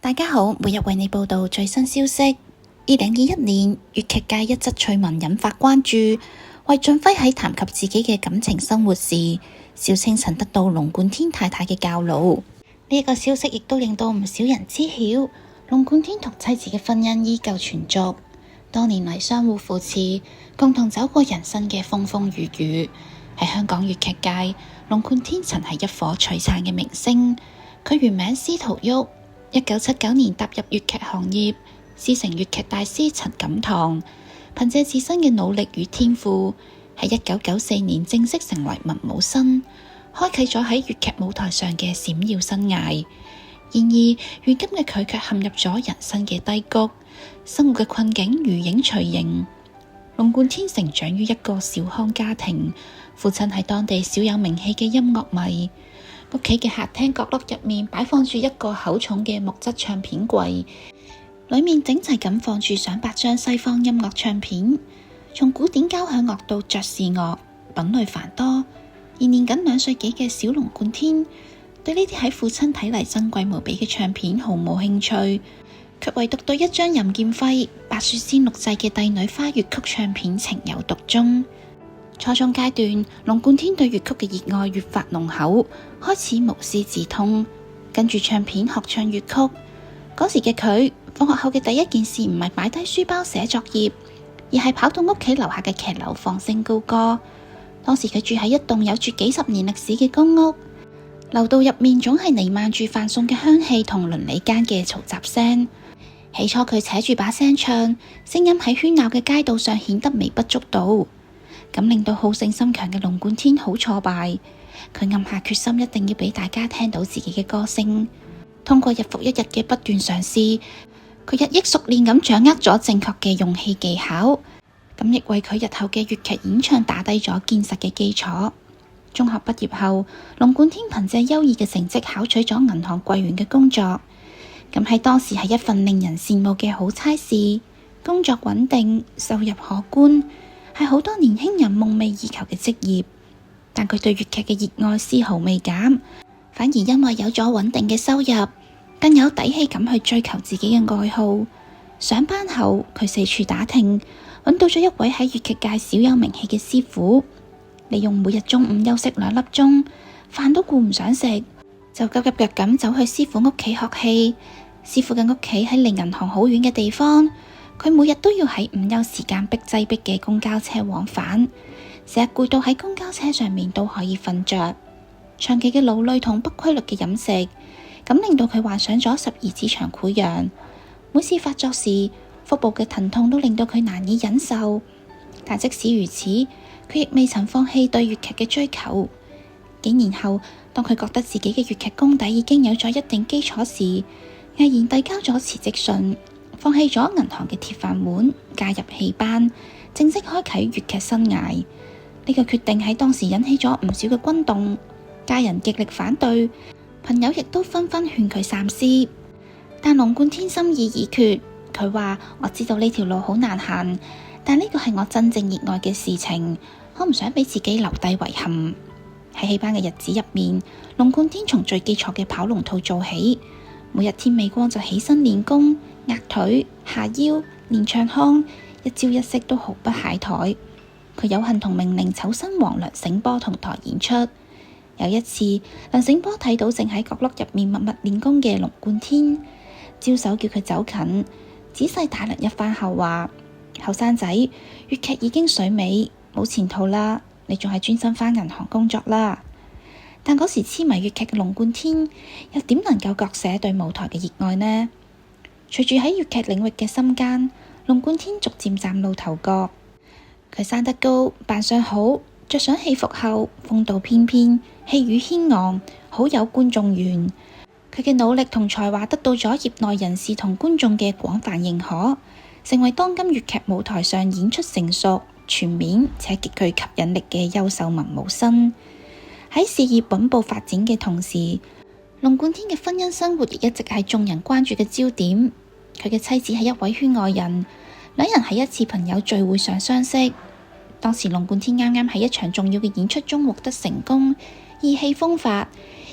大家好，每日為你報道最新消息。2021年粵劇界一則趣聞引發關注。韋俊輝喺談及自己嘅感情生活時，笑稱曾得到龍貫天太太嘅教路。呢個消息亦都令到唔少人知曉，龍貫天同妻子嘅婚姻依舊存續，多年嚟相互扶持，共同走過人生嘅風風雨雨。喺香港粵劇界，龍貫天曾係一顆璀璨嘅明星。佢原名司徒旭，1979年踏入粵劇行業，師承粵劇大師陳錦棠，憑借自身嘅努力與天賦，喺1994年正式成為文武生，開啟咗喺粵劇舞台上嘅閃耀生涯。然而，如今嘅佢卻陷入咗人生嘅低谷，生活嘅困境如影隨形。龍貫天成長於一個小康家庭，父親係當地小有名氣嘅音樂迷。屋企嘅客廳角落入面擺放住一個厚重嘅木質唱片櫃，裏面整齊咁放住上百張西方音樂唱片，從古典交響樂到爵士樂，品類繁多。而年僅2歲幾嘅小龍貫天，對呢啲喺父親睇嚟珍貴無比嘅唱片毫無興趣，卻唯獨對一張任劍輝、白雪仙錄製嘅《帝女花》粵曲唱片情有獨鍾。初中階段，龍貫天對粵曲嘅熱愛越發濃厚，開始無師自通，跟住唱片學唱粵曲。嗰時嘅佢，放學後嘅第一件事唔係擺低書包寫作業，而係跑到屋企樓下嘅騎樓放聲高歌。當時佢住喺一棟有住幾十年歷史嘅公屋，樓道入面總係彌漫住飯餸嘅香氣同鄰里間嘅嘈雜聲。起初佢扯住把聲唱，聲音喺喧鬧嘅街道上顯得微不足道，咁令到好勝心強嘅龍貫天好挫敗。佢暗下決心，一定要俾大家聽到自己嘅歌聲。通過日復一日嘅不斷嘗試，佢日益熟練咁掌握咗正確嘅用氣技巧，咁亦為佢日後嘅粵劇演唱打低咗堅實嘅基礎。中學畢業後，龍貫天憑借優異嘅成績考取咗銀行櫃員嘅工作，咁喺當時係一份令人羨慕嘅好差事，工作穩定，收入可觀，係好多年輕人夢寐以求嘅職業。但佢對粵劇嘅熱愛絲毫未減，反而因為有咗穩定嘅收入，更有底氣咁去追求自己嘅愛好。上班後，佢四處打聽，揾到咗一位喺粵劇界小有名氣嘅師傅，利用每日中午休息2粒鐘，飯都顧唔上食，就急急腳咁走去師傅屋企學戲。師傅嘅屋企喺離銀行好遠嘅地方，佢每日都要喺午休時間逼擠逼嘅公交車往返，成日攰到喺公交車上面都可以瞓着。長期嘅勞累同不規律嘅飲食，咁令到佢患上咗12指腸潰瘍。每次發作時，腹部嘅疼痛都令到佢難以忍受。但即使如此，佢亦未曾放棄對粵劇嘅追求。幾年後，當佢覺得自己嘅粵劇功底已經有咗一定基礎時，毅然遞交咗辭職信，放棄咗銀行嘅鐵飯碗，加入戲班，正式開啟粵劇生涯。呢個決定喺當時引起咗唔少嘅轟動，家人極力反對，朋友亦都紛紛勸佢三思。但龍貫天心意已決，佢話：我知道呢條路好難行，但呢個係我真正熱愛嘅事情，我唔想俾自己留低遺憾。喺戲班嘅日子入面，龍貫天從最基礎嘅跑龍套做起，每日天未光就起身練功、壓腿、下腰、練唱腔，一朝一夕都毫不懈怠。佢有幸同名伶丑新王梁醒波同台演出。有一次，梁醒波睇到正喺角落入面默默練功嘅龍貫天，招手叫佢走近，仔細打量一番後話：後生仔，粵劇已經水尾，冇前途啦，你仲係專心返銀行工作啦。但嗰時痴迷粵劇嘅龍貫天，又點能夠割捨對舞台嘅熱愛呢？隨住喺粵劇領域嘅深耕，龍貫天逐漸嶄露頭角。佢生得高，扮相好，着上戲服後風度翩翩，氣宇軒昂，好有觀眾緣。佢嘅努力同才華得到咗業內人士同觀眾嘅廣泛認可，成為當今粵劇舞台上演出成熟、全面且極具吸引力嘅優秀文武生。喺事業穩步發展嘅同時，龍貫天嘅婚姻生活亦一直係眾人關注嘅焦點。佢嘅妻子係一位圈外人，兩人喺一次朋友聚會上相識。當時龍貫天啱啱喺一場重要嘅演出中獲得成功，意氣風發，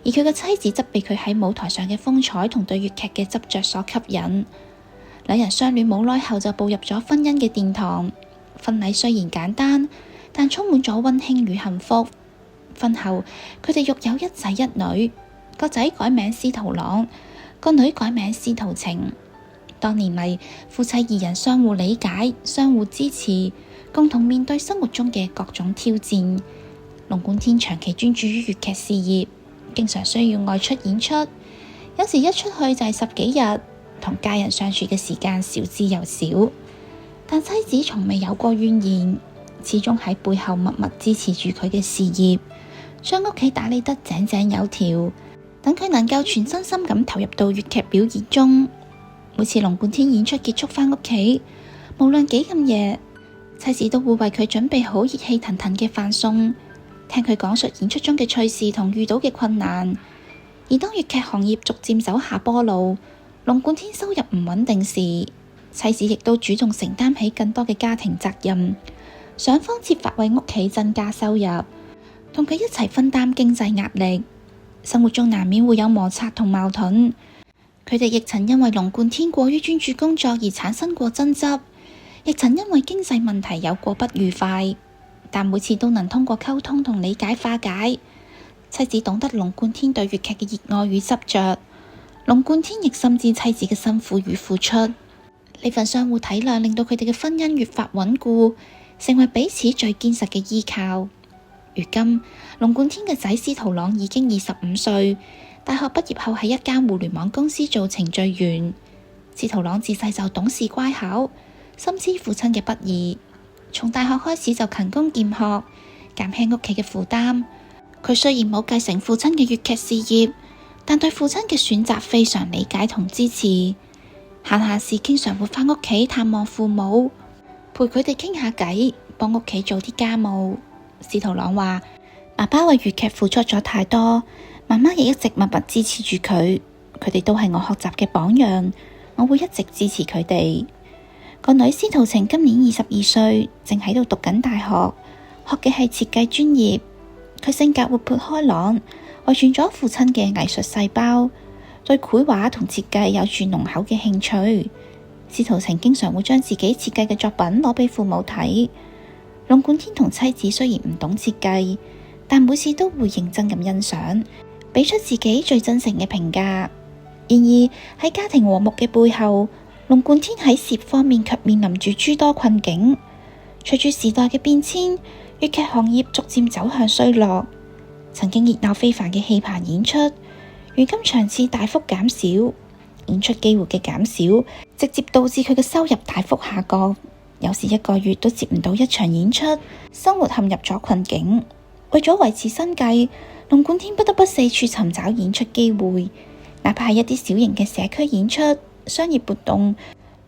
而佢嘅妻子則被佢喺舞台上嘅風采同對粵劇嘅執着所吸引。兩人相戀冇耐後就步入咗婚姻嘅殿堂。婚禮雖然簡單，但充滿咗溫馨與幸福。婚後佢哋育有一仔一女，個仔改名司徒朗，個女改名司徒晴。多年嚟，夫妻二人相互理解、相互支持，共同面對生活中嘅各種挑戰。龍貫天長期專注於粵劇事業，經常需要外出演出，有時一出去就係10幾日，同家人相處嘅時間少之又少。但妻子從未有過怨言，始終喺背後默默支持住佢嘅事業，將屋企打理得井井有條，等佢能夠全身心咁投入到粵劇表演中。每次龍貫天演出結束返屋企，無論幾咁夜，妻子都會為佢準備好熱氣騰騰嘅飯餸，聽佢講述演出中嘅趣事同遇到嘅困難。而當粵劇行業逐漸走下坡路，龍貫天收入唔穩定時，妻子亦都主動承擔起更多嘅家庭責任，想方設法為屋企增加收入，同佢一齊分擔經濟壓力。生活中難免會有摩擦同矛盾，佢哋亦曾因為龍貫天過於專注工作而產生過爭執，亦曾因為經濟問題有過不愉快，但每次都能通過溝通同理解化解。妻子懂得龍貫天對粵劇嘅熱愛與執着，龍貫天亦深知妻子嘅辛苦與付出。呢份相互體諒令到佢哋嘅婚姻越發穩固，成為彼此最堅實嘅依靠。如今，龍貫天嘅仔司徒朗已經25歲，大學畢業後喺一間互聯網公司做程序員。司徒朗自細就懂事乖巧，深知父親嘅不易，從大學開始就勤工儉學，減輕屋企嘅負擔。佢雖然冇繼承父親嘅粵劇事業，但對父親嘅選擇非常理解同支持。閒暇時經常會返屋企探望父母，陪佢哋傾下偈，幫屋企做啲家務。司徒朗話：爸爸為粵劇付出咗太多，媽媽亦一直默默支持住佢，佢哋都係我學習嘅榜樣，我會一直支持佢哋。個女司徒晴今年22歲，正喺度讀緊大學，學嘅係設計專業。佢性格活潑開朗，遺傳咗父親嘅藝術細胞，對繪畫同設計有住濃厚嘅興趣。司徒晴經常會將自己設計嘅作品攞俾父母睇。龍貫天同妻子雖然唔懂設計，但每次都會認真咁欣賞，俾出自己最真誠嘅評價。然而喺家庭和睦嘅背後，龍貫天喺事業方面卻面臨住諸多困境。隨住時代嘅變遷，粵劇行業逐漸走向衰落。曾經熱鬧非凡嘅戲棚演出，如今場次大幅減少，演出機會嘅減少，直接導致佢嘅收入大幅下降。有時一個月都接唔到一場演出，生活陷入咗困境。為咗維持生計，龍貫天不得不四處尋找演出機會，哪怕係一啲小型嘅社區演出、商業活動，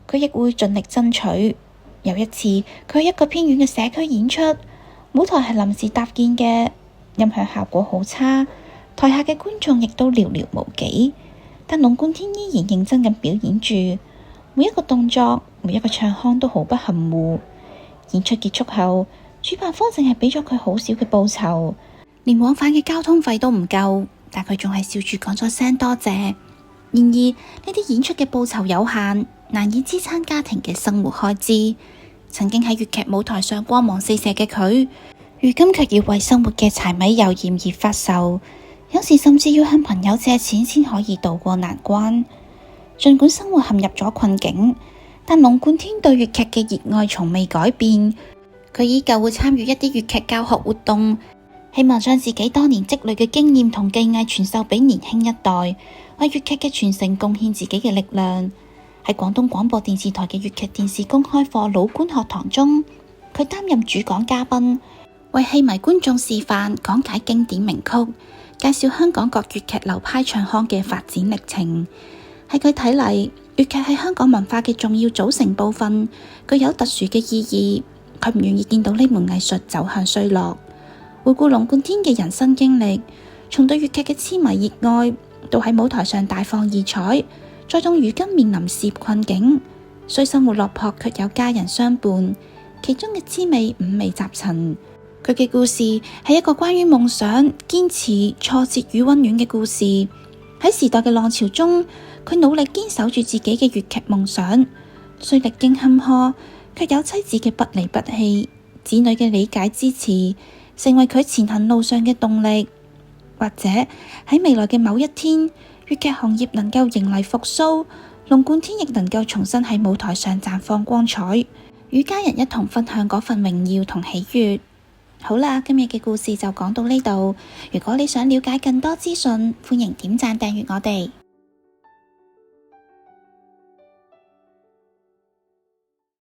佢亦會盡力爭取。有一次，佢去一個偏遠嘅社區演出，舞台係臨時搭建嘅，音響效果好差，台下嘅觀眾亦都寥寥無幾，但龍貫天依然認真咁表演住，每一個動作，每一個唱腔都毫不含糊。演出結束後，主辦方淨係俾咗佢好少嘅報酬，連往返嘅交通費都唔夠，但佢仲係笑住講咗聲多謝。然而呢啲演出嘅報酬有限，難以支撐家庭嘅生活開支。曾經喺粵劇舞台上光芒四射嘅佢，如今卻要為生活嘅柴米油鹽而發愁，有時甚至要向朋友借錢先可以渡過難關。盡管生活陷入咗困境，但龍貫天對粵劇嘅熱愛從未改變。佢依舊會參與一啲粵劇教學活動，希望將自己多年積累嘅經驗同技藝傳授俾年輕一代，為粵劇嘅傳承貢獻自己嘅力量。喺廣東廣播電視台嘅粵劇電視公開課老倌學堂中，佢擔任主講嘉賓，為戲迷觀眾示範講解經典名曲，介紹香港各粵劇流派唱腔嘅發展歷程。喺佢睇嚟，粵劇係香港文化嘅重要組成部分，具有特殊嘅意義。佢唔願意見到呢門藝術走向衰落。回顧龍貫天嘅人生經歷，從對粵劇嘅痴迷熱愛，到喺舞台上大放異彩，再到如今面臨事業困境，雖生活落魄卻有家人相伴，其中嘅滋味五味雜陳。佢嘅故事係一個關於夢想、堅持、挫折與溫暖嘅故事。喺時代嘅浪潮中，佢努力堅守住自己嘅粵劇夢想，雖歷經坎坷，卻有妻子嘅不離不棄，子女嘅理解支持，成為佢前行路上嘅動力。或者喺未來嘅某一天，粵劇行業能夠迎嚟復甦，龍貫天亦能夠重新喺舞台上綻放光彩，與家人一同分享嗰份榮耀同喜悅。好啦，今日嘅故事就講到呢度。如果你想了解更多資訊，歡迎點讚訂閱我哋。